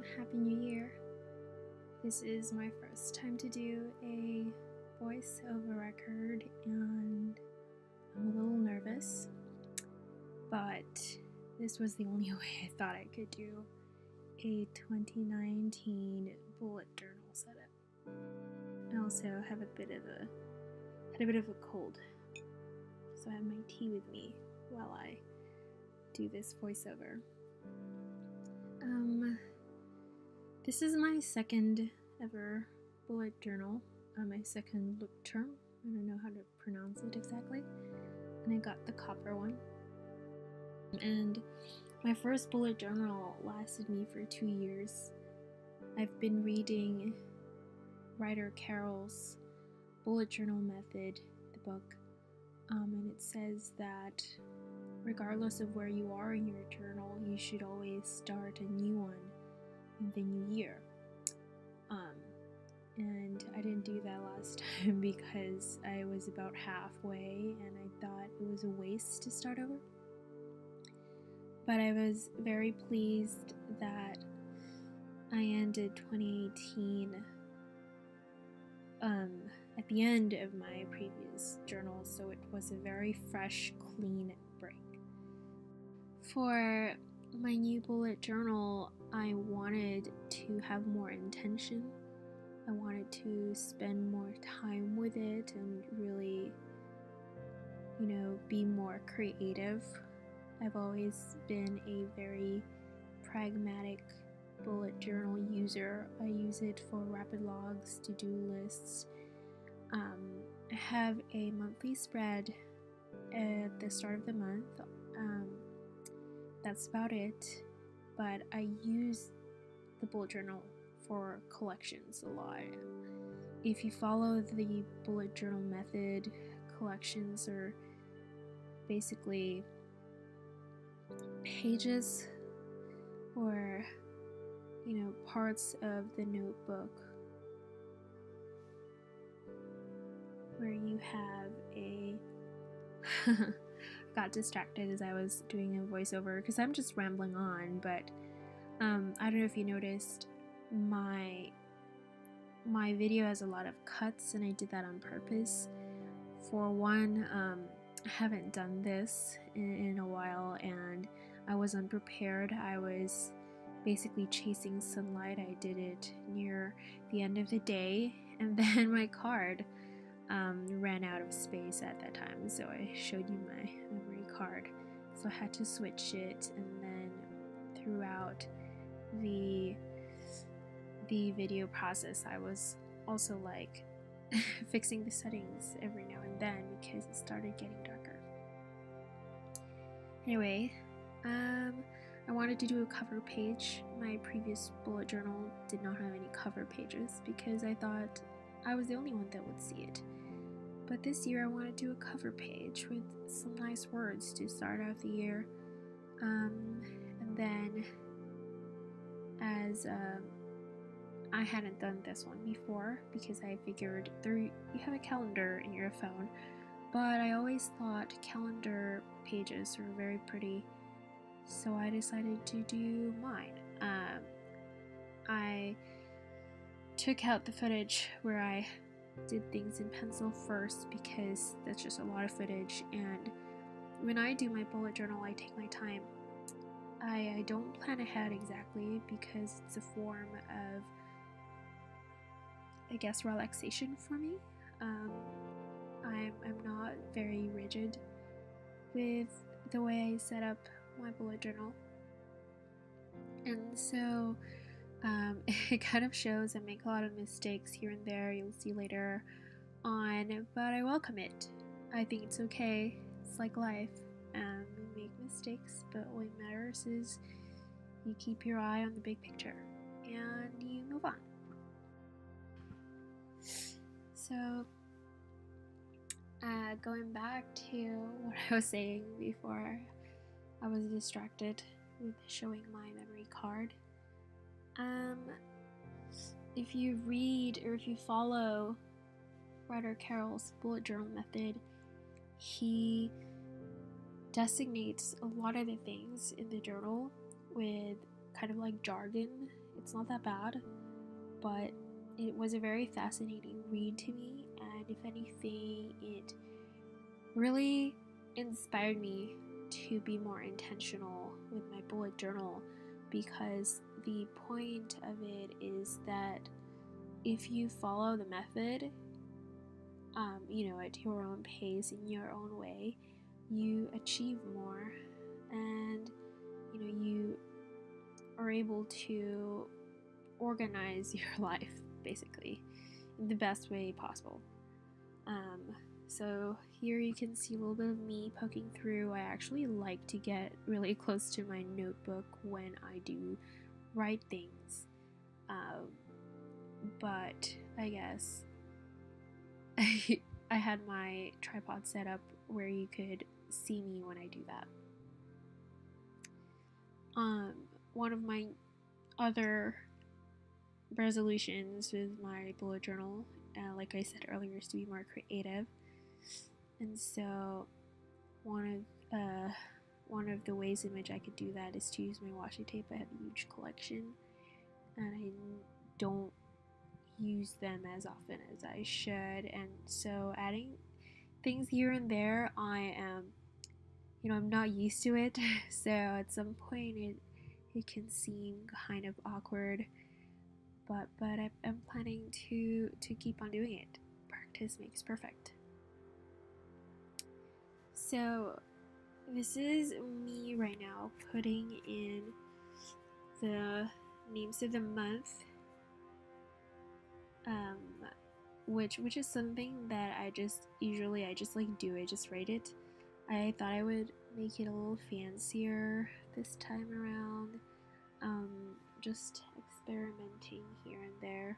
Happy New Year. This is my first time to do a voiceover record and I'm a little nervous, but this was the only way I thought I could do a 2019 bullet journal setup. I also have a bit of a cold, so I have my tea with me while I do this voiceover. This is my second ever bullet journal, my second look term. I don't know how to pronounce it exactly. And I got the copper one. And my first bullet journal lasted me for 2 years. I've been reading Ryder Carroll's bullet journal method, the book, and it says that regardless of where you are in your journal, you should always start a new one in the new year. And I didn't do that last time because I was about halfway and I thought it was a waste to start over. But I was very pleased that I ended 2018 at the end of my previous journal, so it was a very fresh, clean break. For my new bullet journal, I wanted to have more intention. I wanted to spend more time with it and really, be more creative. I've always been a very pragmatic bullet journal user. I use it for rapid logs, to-do lists. I have a monthly spread at the start of the month. That's about it, but I use the bullet journal for collections a lot. If you follow the bullet journal method, collections are basically pages or parts of the notebook where you have a got distracted as I was doing a voiceover because I'm just rambling on, but I don't know if you noticed, my video has a lot of cuts and I did that on purpose. For one, I haven't done this in a while and I was unprepared. I was basically chasing sunlight. I did it near the end of the day and then my card ran out of space at that time, so I showed you my memory card, so I had to switch it. And then throughout the video process I was also fixing the settings every now and then because it started getting darker. Anyway, I wanted to do a cover page. My previous bullet journal did not have any cover pages because I thought I was the only one that would see it. But this year I want to do a cover page with some nice words to start out the year. And then as I hadn't done this one before because I figured you have a calendar in your phone, but I always thought calendar pages were very pretty, so I decided to do mine. I took out the footage where I did things in pencil first because that's just a lot of footage, and when I do my bullet journal I take my time. I don't plan ahead exactly because it's a form of, I guess, relaxation for me. I'm not very rigid with the way I set up my bullet journal, and so it kind of shows I make a lot of mistakes here and there, you'll see later on, but I welcome it. I think it's okay. It's like life. We make mistakes, but what matters is you keep your eye on the big picture and you move on. So, going back to what I was saying before I was distracted with showing my memory card. If you read or if you follow Ryder Carroll's bullet journal method, he designates a lot of the things in the journal with kind of like jargon. It's not that bad, but it was a very fascinating read to me, and if anything, it really inspired me to be more intentional with my bullet journal, because the point of it is that if you follow the method, at your own pace, in your own way, you achieve more, and you are able to organize your life basically in the best way possible. So here you can see a little bit of me poking through. I actually like to get really close to my notebook when I do write things, but I guess I had my tripod set up where you could see me when I do that. One of my other resolutions with my bullet journal, like I said earlier, is to be more creative. And so one of the ways in which I could do that is to use my washi tape. I have a huge collection, and I don't use them as often as I should, and so adding things here and there, I am, I'm not used to it, so at some point it can seem kind of awkward, but I'm planning to keep on doing it. Practice makes perfect. So this is me right now putting in the names of the month, which is something that I just like do. I just write it. I thought I would make it a little fancier this time around, just experimenting here and there,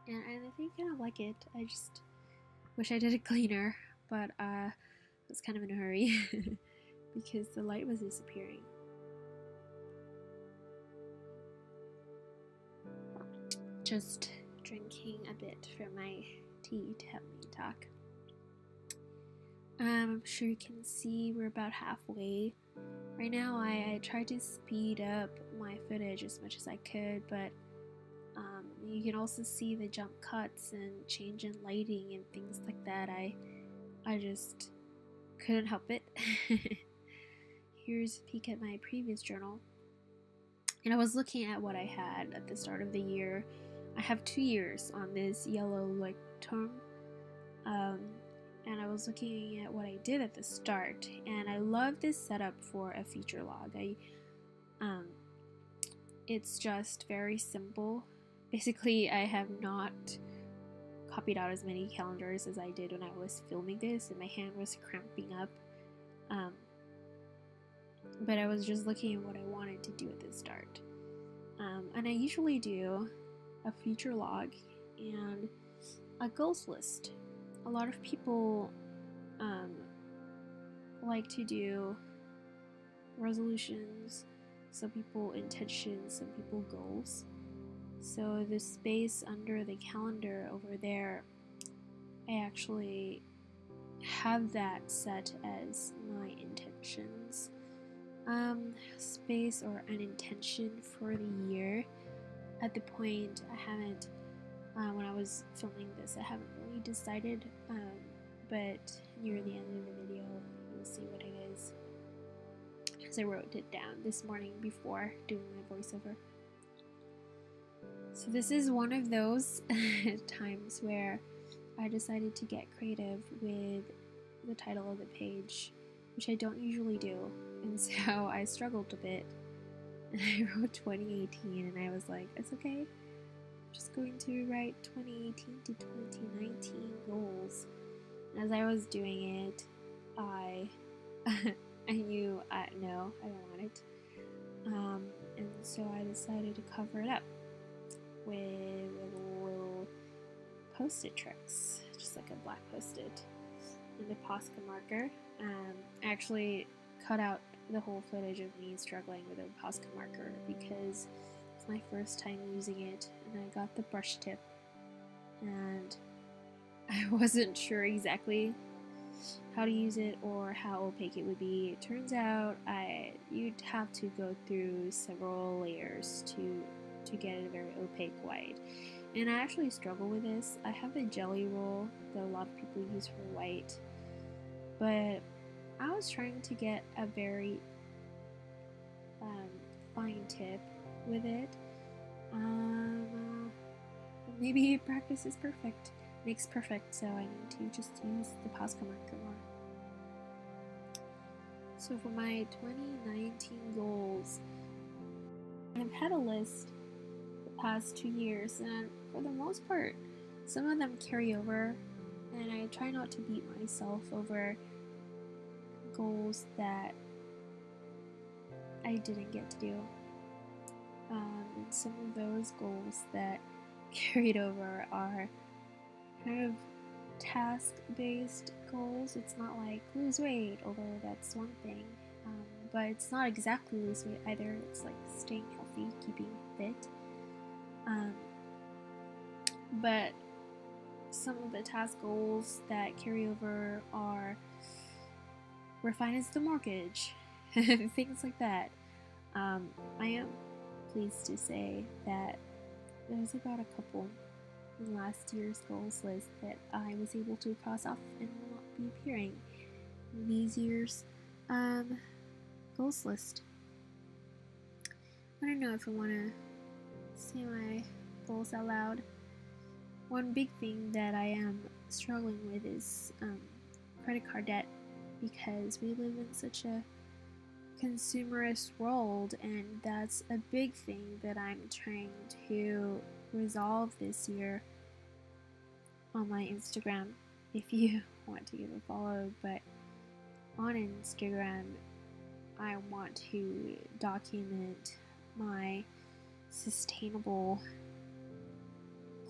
and I think I kind of like it. I just wish I did it cleaner, but I was kind of in a hurry because the light was disappearing. Just drinking a bit from my tea to help me talk. I'm sure you can see we're about halfway. Right now I tried to speed up my footage as much as I could, but you can also see the jump cuts and change in lighting and things like that. I just couldn't help it. Here's a peek at my previous journal. And I was looking at what I had at the start of the year. I have 2 years on this yellow term, and I was looking at what I did at the start, and I love this setup for a feature log. It's just very simple. Basically, I have not copied out as many calendars as I did when I was filming this, and my hand was cramping up. But I was just looking at what I wanted to do at the start. And I usually do a feature log and a goals list. A lot of people like to do resolutions, some people intentions, some people goals. So the space under the calendar over there, I actually have that set as my intentions space, or an intention for the year. At the point, I haven't, when I was filming this, I haven't really decided, but near the end of the video, you'll see what it is, because I wrote it down this morning before doing my voiceover. So this is one of those times where I decided to get creative with the title of the page, which I don't usually do, and so I struggled a bit. And I wrote 2018, and I was like, it's okay, I'm just going to write 2018 to 2019 goals. And as I was doing it, I knew, no, I don't want it. And so I decided to cover it up with little post-it tricks, just like a black post-it and a Posca marker. I actually cut out the whole footage of me struggling with a Posca marker because it's my first time using it, and I got the brush tip, and I wasn't sure exactly how to use it or how opaque it would be. It turns out you'd have to go through several layers to get a very opaque white. And I actually struggle with this. I have a jelly roll that a lot of people use for white, but I was trying to get a very fine tip with it. Maybe practice is perfect. Makes perfect, so I need to just use the Posca marker more. So for my 2019 goals, I've had a list the past 2 years, and for the most part, some of them carry over, and I try not to beat myself over goals that I didn't get to do. And some of those goals that carried over are kind of task-based goals. It's not like lose weight, although that's one thing, but it's not exactly lose weight either. It's like staying healthy, keeping fit. But some of the task goals that carry over are refinance the mortgage, things like that. I am pleased to say that there's about a couple in last year's goals list that I was able to cross off and will not be appearing in these year's goals list. I don't know if I want to say my goals out loud. One big thing that I am struggling with is credit card debt, because we live in such a consumerist world, and that's a big thing that I'm trying to resolve this year on my Instagram, if you want to give a follow. But on Instagram, I want to document my sustainable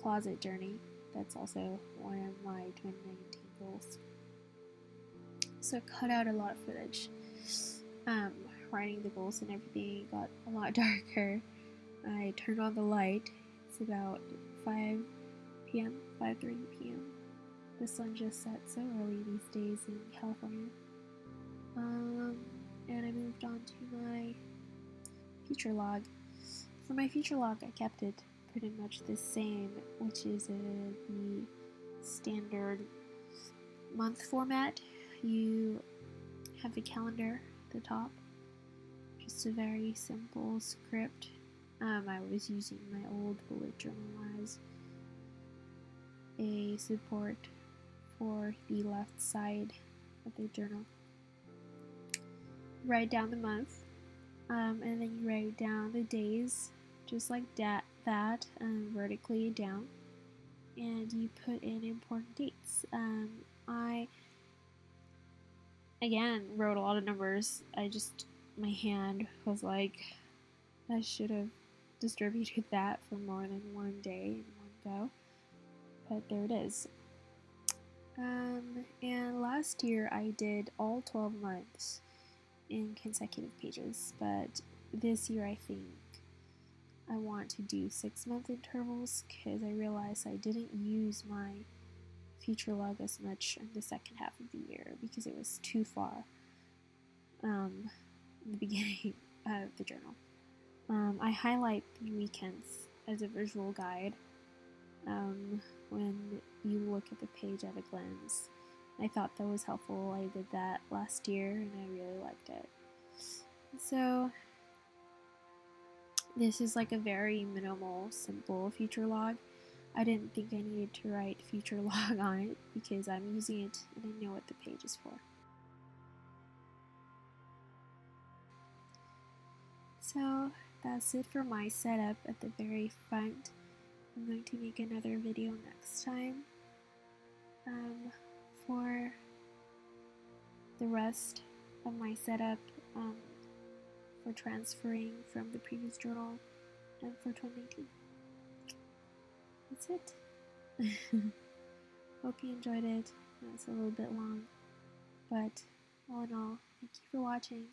closet journey. That's also one of my 2019 goals. So cut out a lot of footage. Writing the goals and everything got a lot darker. I turned on the light. It's about 5 p.m., 5:30 p.m. The sun just set so early these days in California. And I moved on to my future log. For my future log, I kept it pretty much the same, which is the standard month format. You have the calendar at the top, just a very simple script. I was using my old bullet journal as a support for the left side of the journal. Write down the month, and then you write down the days, just like that, vertically down, and you put in important dates. I again wrote a lot of numbers. My hand was like, I should have distributed that for more than one day in one go, but there it is. And last year I did all 12 months in consecutive pages, but this year I think I want to do 6-month intervals, because I realized I didn't use my future log as much in the second half of the year because it was too far in the beginning of the journal. I highlight the weekends as a visual guide when you look at the page at a glance. I thought that was helpful. I did that last year and I really liked it. So this is like a very minimal, simple future log. I didn't think I needed to write future log on it because I'm using it and I know what the page is for. So that's it for my setup at the very front. I'm going to make another video next time. For the rest of my setup, for transferring from the previous journal and for 2019. That's it. Hope you enjoyed it. It's a little bit long, but all in all, thank you for watching.